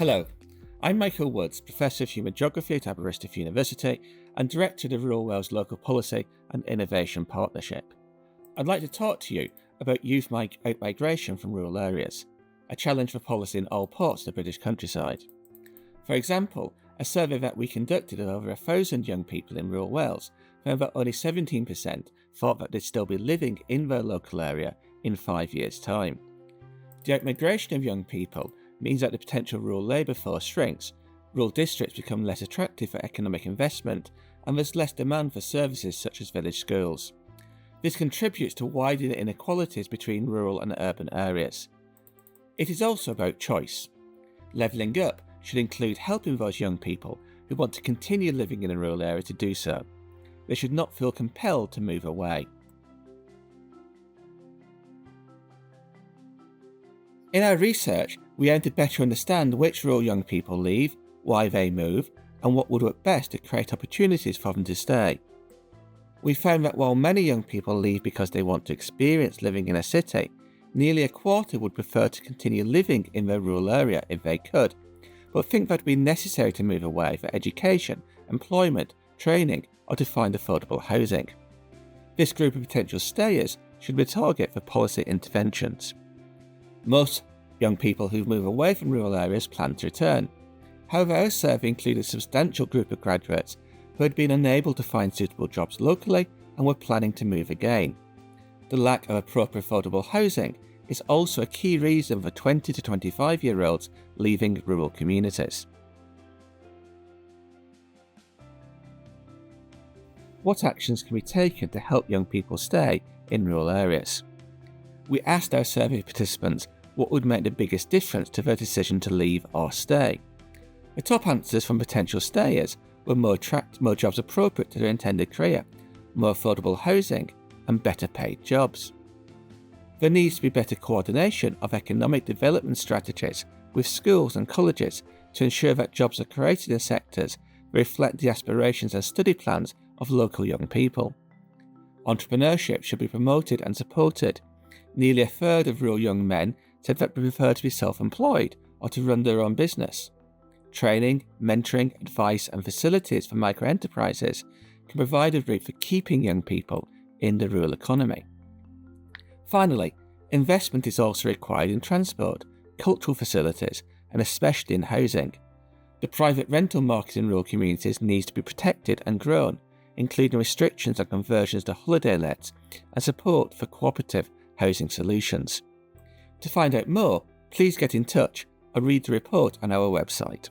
Hello, I'm Michael Woods, Professor of Human Geography at Aberystwyth University and Director of the Rural Wales Local Policy and Innovation Partnership. I'd like to talk to you about youth outmigration from rural areas, a challenge for policy in all parts of the British countryside. For example, a survey that we conducted of over 1,000 young people in rural Wales found that only 17% thought that they'd still be living in their local area in 5 years' time. The outmigration of young people means that the potential rural labour force shrinks, rural districts become less attractive for economic investment, and there's less demand for services such as village schools. This contributes to widening inequalities between rural and urban areas. It is also about choice. Levelling up should include helping those young people who want to continue living in a rural area to do so. They should not feel compelled to move away. In our research, we aim to better understand which rural young people leave, why they move, and what would work best to create opportunities for them to stay. We found that while many young people leave because they want to experience living in a city, nearly a quarter would prefer to continue living in their rural area if they could, but think that it would be necessary to move away for education, employment, training, or to find affordable housing. This group of potential stayers should be a target for policy interventions. Most young people who move away from rural areas plan to return. However, our survey included a substantial group of graduates who had been unable to find suitable jobs locally and were planning to move again. The lack of appropriate affordable housing is also a key reason for 20 to 25-year-olds leaving rural communities. What actions can be taken to help young people stay in rural areas? We asked our survey participants what would make the biggest difference to their decision to leave or stay. The top answers from potential stayers were more jobs appropriate to their intended career, more affordable housing, and better paid jobs. There needs to be better coordination of economic development strategies with schools and colleges to ensure that jobs are created in sectors that reflect the aspirations and study plans of local young people. Entrepreneurship should be promoted and supported. Nearly a third of rural young men said that they prefer to be self-employed or to run their own business. Training, mentoring, advice and facilities for micro-enterprises can provide a route for keeping young people in the rural economy. Finally, investment is also required in transport, cultural facilities and especially in housing. The private rental market in rural communities needs to be protected and grown, including restrictions on conversions to holiday lets and support for cooperative housing solutions. To find out more, please get in touch or read the report on our website.